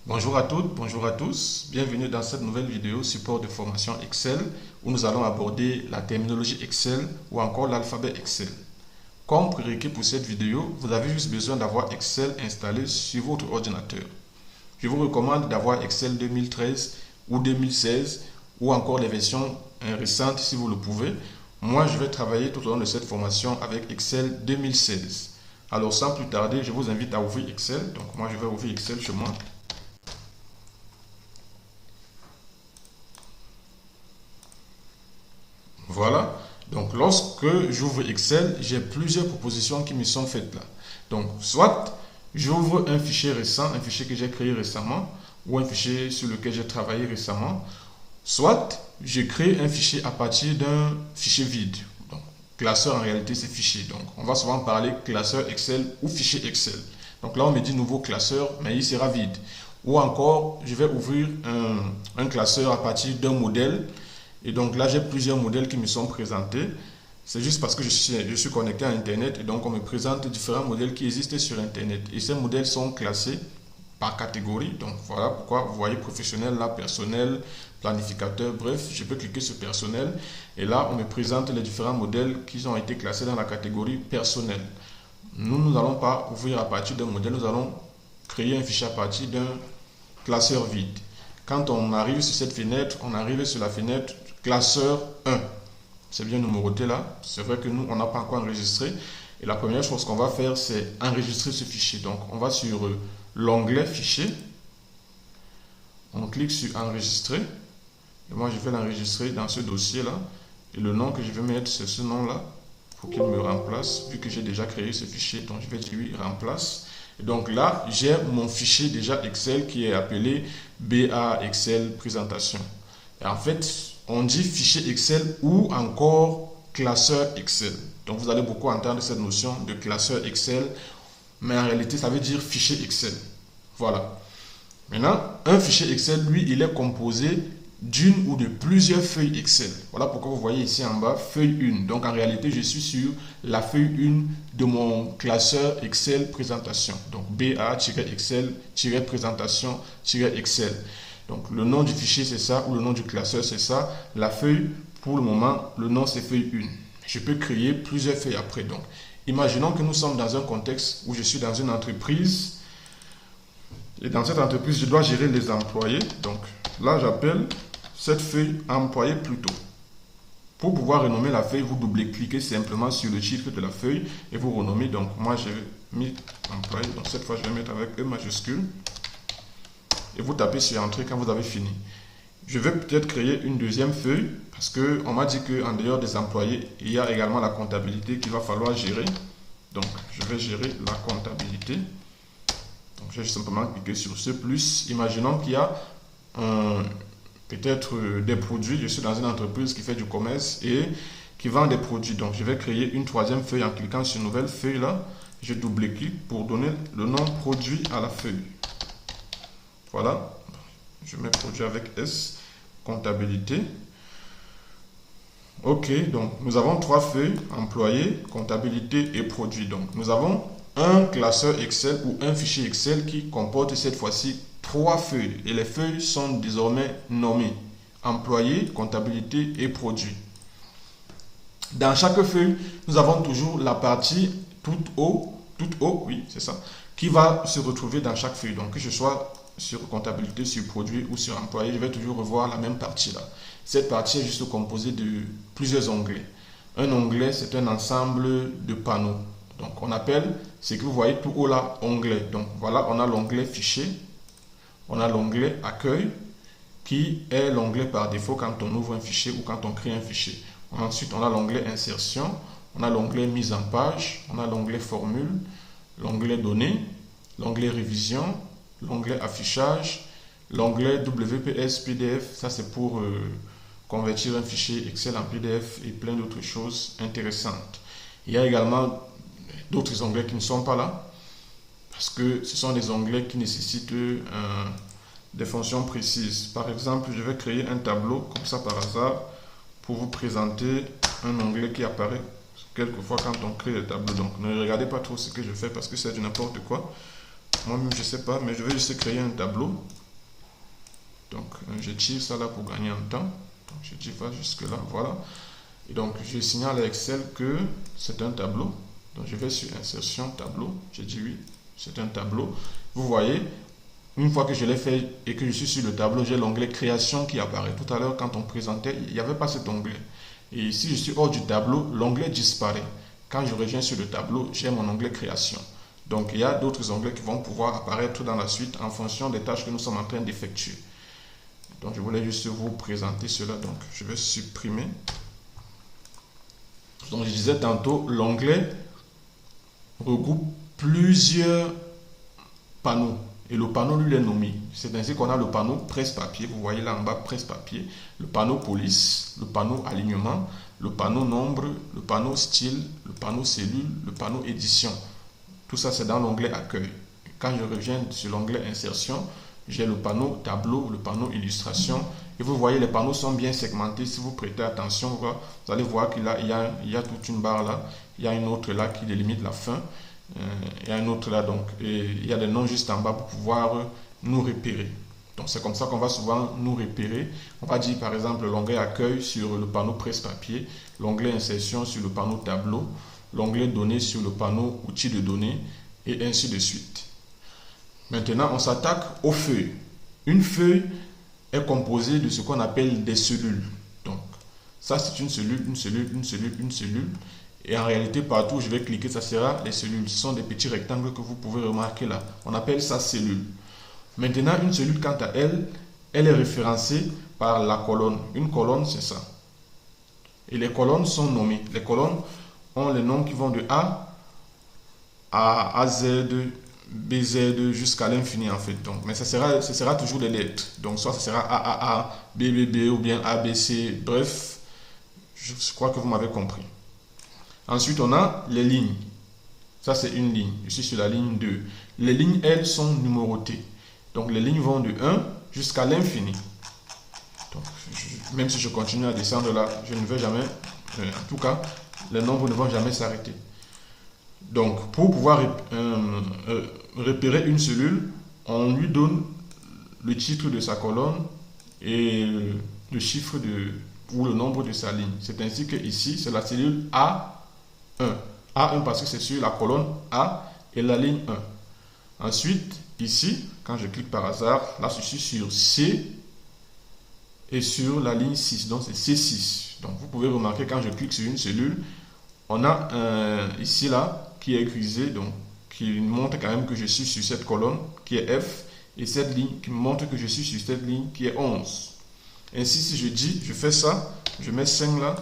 Bonjour à toutes, bonjour à tous. Bienvenue dans cette nouvelle vidéo support de formation Excel où nous allons aborder la terminologie Excel ou encore l'alphabet Excel. Comme prérequis pour cette vidéo, vous avez juste besoin d'avoir Excel installé sur votre ordinateur. Je vous recommande d'avoir Excel 2013 ou 2016 ou encore les versions récentes si vous le pouvez. Moi, je vais travailler tout au long de cette formation avec Excel 2016. Alors sans plus tarder, je vous invite à ouvrir Excel. Donc moi, je vais ouvrir Excel chez moi. Voilà, donc lorsque j'ouvre Excel, j'ai plusieurs propositions qui me sont faites là. Donc, soit j'ouvre un fichier récent, un fichier que j'ai créé récemment, ou un fichier sur lequel j'ai travaillé récemment, soit je crée un fichier à partir d'un fichier vide. Donc, classeur en réalité c'est fichier. Donc, on va souvent parler classeur Excel ou fichier Excel. Donc là, on me dit nouveau classeur, mais il sera vide. Ou encore, je vais ouvrir un classeur à partir d'un modèle. Et donc là, j'ai plusieurs modèles qui me sont présentés. C'est juste parce que je suis connecté à Internet et donc on me présente différents modèles qui existent sur Internet. Et ces modèles sont classés par catégorie. Donc voilà pourquoi vous voyez professionnel, là, personnel, planificateur, bref, je peux cliquer sur personnel. Et là, on me présente les différents modèles qui ont été classés dans la catégorie personnel. Nous n'allons pas ouvrir à partir d'un modèle, nous allons créer un fichier à partir d'un classeur vide. Quand on arrive sur cette fenêtre, on arrive sur la fenêtre classeur 1. C'est bien numéroté là. C'est vrai que nous, on n'a pas encore enregistré. Et la première chose qu'on va faire, c'est enregistrer ce fichier. Donc, on va sur l'onglet fichier. On clique sur enregistrer. Et moi, je vais l'enregistrer dans ce dossier là. Et le nom que je vais mettre, c'est ce nom là. Pour qu'il me remplace. Vu que j'ai déjà créé ce fichier, donc je vais dire lui remplace. Et donc là, j'ai mon fichier déjà Excel qui est appelé BA Excel présentation. Et en fait, on dit fichier Excel ou encore classeur Excel. Donc vous allez beaucoup entendre cette notion de classeur Excel, mais en réalité, ça veut dire fichier Excel. Voilà. Maintenant, un fichier Excel, lui, il est composé d'une ou de plusieurs feuilles Excel. Voilà pourquoi vous voyez ici en bas, feuille 1. Donc en réalité, je suis sur la feuille 1 de mon classeur Excel présentation. Donc BA-Excel-présentation-Excel. Donc le nom du fichier c'est ça, ou le nom du classeur c'est ça. La feuille, pour le moment, le nom c'est feuille 1. Je peux créer plusieurs feuilles après. Donc imaginons que nous sommes dans un contexte où je suis dans une entreprise. Et dans cette entreprise, je dois gérer les employés. Donc là, j'appelle cette feuille employé plutôt. Pour pouvoir renommer la feuille, vous double-cliquez simplement sur le titre de la feuille et vous renommez. Donc moi, j'ai mis employé. Donc cette fois, je vais mettre avec E majuscule. Et vous tapez sur Entrée quand vous avez fini. Je vais peut-être créer une deuxième feuille parce qu'on m'a dit qu'en dehors des employés, il y a également la comptabilité qu'il va falloir gérer. Donc, je vais gérer la comptabilité. Donc, je vais simplement cliquer sur ce plus. Imaginons qu'il y a peut-être des produits. Je suis dans une entreprise qui fait du commerce et qui vend des produits. Donc, je vais créer une troisième feuille en cliquant sur Nouvelle feuille là. Je double-clique pour donner le nom produit à la feuille. Voilà, je mets produit avec S, comptabilité. Ok, donc nous avons trois feuilles, employé, comptabilité et produit. Donc nous avons un classeur Excel ou un fichier Excel qui comporte cette fois-ci trois feuilles. Et les feuilles sont désormais nommées employé, comptabilité et produit. Dans chaque feuille, nous avons toujours la partie tout haut, oui, c'est ça, qui va se retrouver dans chaque feuille. Donc que je sois sur comptabilité, sur produit ou sur employé, je vais toujours revoir la même partie là. Cette partie est juste composée de plusieurs onglets. Un onglet, c'est un ensemble de panneaux. Donc on appelle ce que vous voyez tout haut là, onglet. Donc voilà, on a l'onglet fichier, on a l'onglet accueil, qui est l'onglet par défaut quand on ouvre un fichier ou quand on crée un fichier. Ensuite, on a l'onglet insertion, on a l'onglet mise en page, on a l'onglet formule, l'onglet données, l'onglet révision, l'onglet affichage, l'onglet WPS PDF, ça c'est pour convertir un fichier Excel en PDF et plein d'autres choses intéressantes. Il y a également d'autres onglets qui ne sont pas là parce que ce sont des onglets qui nécessitent des fonctions précises. Par exemple, je vais créer un tableau comme ça par hasard pour vous présenter un onglet qui apparaît quelquefois quand on crée les tableaux. Donc ne regardez pas trop ce que je fais parce que c'est du n'importe quoi. Moi-même, je ne sais pas, mais je vais juste créer un tableau. Donc, je tire ça là pour gagner en temps. Donc, je tire ça jusque là, voilà. Et donc, je signale à Excel que c'est un tableau. Donc, je vais sur insertion, tableau. Je dis oui, c'est un tableau. Vous voyez, une fois que je l'ai fait et que je suis sur le tableau, j'ai l'onglet création qui apparaît. Tout à l'heure, quand on présentait, il n'y avait pas cet onglet. Et si je suis hors du tableau, l'onglet disparaît. Quand je reviens sur le tableau, j'ai mon onglet création. Donc, il y a d'autres onglets qui vont pouvoir apparaître dans la suite en fonction des tâches que nous sommes en train d'effectuer. Donc, je voulais juste vous présenter cela. Donc, je vais supprimer. Donc, je disais tantôt, l'onglet regroupe plusieurs panneaux. Et le panneau, lui, est nommé. C'est ainsi qu'on a le panneau presse-papier. Vous voyez là en bas, presse-papier. Le panneau police, le panneau alignement, le panneau nombre, le panneau style, le panneau cellule, le panneau édition. Tout ça, c'est dans l'onglet accueil. Quand je reviens sur l'onglet insertion, j'ai le panneau tableau, le panneau illustration. Et vous voyez, les panneaux sont bien segmentés. Si vous prêtez attention, vous allez voir qu'il y a toute une barre là. Il y a une autre là qui délimite la fin. Il y a un autre là, donc, et il y a des noms juste en bas pour pouvoir nous repérer. Donc, c'est comme ça qu'on va souvent nous repérer. On va dire par exemple l'onglet accueil sur le panneau presse-papier, l'onglet insertion sur le panneau tableau, l'onglet données sur le panneau outils de données, et ainsi de suite. Maintenant, on s'attaque aux feuilles. Une feuille est composée de ce qu'on appelle des cellules. Donc, ça, c'est une cellule, une cellule, une cellule, une cellule. Et en réalité, partout où je vais cliquer, ça sera les cellules. Ce sont des petits rectangles que vous pouvez remarquer là. On appelle ça cellule. Maintenant, une cellule, quant à elle, elle est référencée par la colonne. Une colonne, c'est ça. Et les colonnes sont nommées. Les colonnes ont les noms qui vont de A à AZ, BZ jusqu'à l'infini en fait. Donc, mais ce sera toujours des lettres. Donc, soit ce sera AAA, BBB ou bien ABC. Bref, je crois que vous m'avez compris. Ensuite, on a les lignes. Ça, c'est une ligne. Je suis sur la ligne 2. Les lignes, elles, sont numérotées. Donc, les lignes vont de 1 jusqu'à l'infini. Même si je continue à descendre là, je ne vais jamais... En tout cas, les nombres ne vont jamais s'arrêter. Donc, pour pouvoir repérer une cellule, on lui donne le titre de sa colonne et le chiffre ou le nombre de sa ligne. C'est ainsi que ici, c'est la cellule A1. A1 parce que c'est sur la colonne A et la ligne 1. Ensuite, ici, quand je clique par hasard, là je suis sur C et sur la ligne 6. Donc c'est C6. Donc vous pouvez remarquer quand je clique sur une cellule, on a ici là qui est grisé, donc qui montre quand même que je suis sur cette colonne qui est F et cette ligne qui montre que je suis sur cette ligne qui est 11. Ainsi, si je dis, je fais ça, je mets 5 là.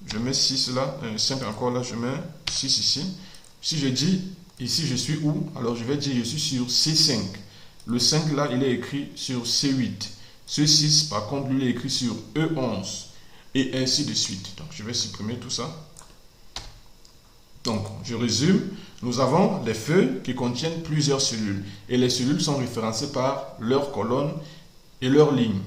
Je mets 6 là, 5 encore là, je mets 6 ici. Si je dis ici je suis où, alors je vais dire je suis sur C5. Le 5 là, il est écrit sur C8. Ce 6 par contre, lui, il est écrit sur E11. Et ainsi de suite. Donc je vais supprimer tout ça. Donc je résume. Nous avons les feuilles qui contiennent plusieurs cellules. Et les cellules sont référencées par leurs colonnes et leurs lignes.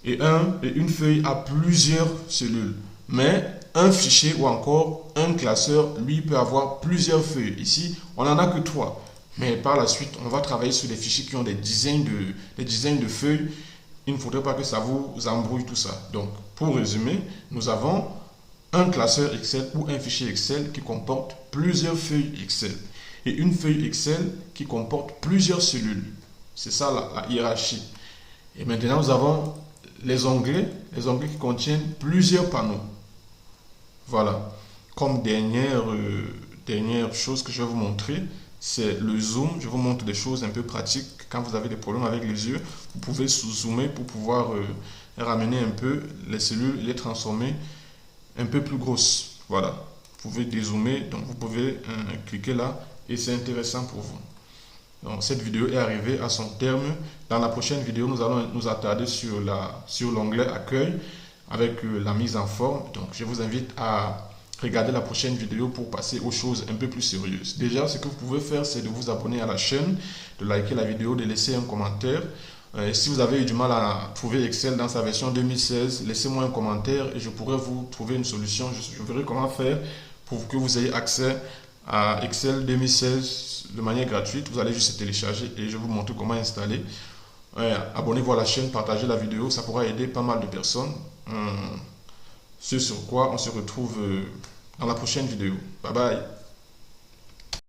Et une feuille a plusieurs cellules. Mais un fichier ou encore un classeur, lui, peut avoir plusieurs feuilles. Ici, on n'en a que 3. Mais par la suite, on va travailler sur des fichiers qui ont des dizaines de feuilles. Il ne faudrait pas que ça vous embrouille tout ça. Donc, pour résumer, nous avons un classeur Excel ou un fichier Excel qui comporte plusieurs feuilles Excel. Et une feuille Excel qui comporte plusieurs cellules. C'est ça la hiérarchie. Et maintenant, nous avons les onglets qui contiennent plusieurs panneaux. Voilà. Comme dernière chose que je vais vous montrer, c'est le zoom. Je vous montre des choses un peu pratiques. Quand vous avez des problèmes avec les yeux, vous pouvez sous-zoomer pour pouvoir ramener un peu les cellules et les transformer un peu plus grosses. Voilà. Vous pouvez dézoomer, donc vous pouvez cliquer là et c'est intéressant pour vous. Donc, cette vidéo est arrivée à son terme. Dans la prochaine vidéo, nous allons nous attarder sur l'onglet accueil avec la mise en forme. Donc, je vous invite à regarder la prochaine vidéo pour passer aux choses un peu plus sérieuses. Déjà, ce que vous pouvez faire, c'est de vous abonner à la chaîne, de liker la vidéo, de laisser un commentaire. Si vous avez eu du mal à trouver Excel dans sa version 2016, laissez-moi un commentaire et je pourrai vous trouver une solution. Je verrai comment faire pour que vous ayez accès à Excel 2016 de manière gratuite. Vous allez juste télécharger et je vais vous montrer comment installer. Abonnez-vous à la chaîne, partagez la vidéo, ça pourra aider pas mal de personnes. Ce sur quoi on se retrouve dans la prochaine vidéo. Bye bye.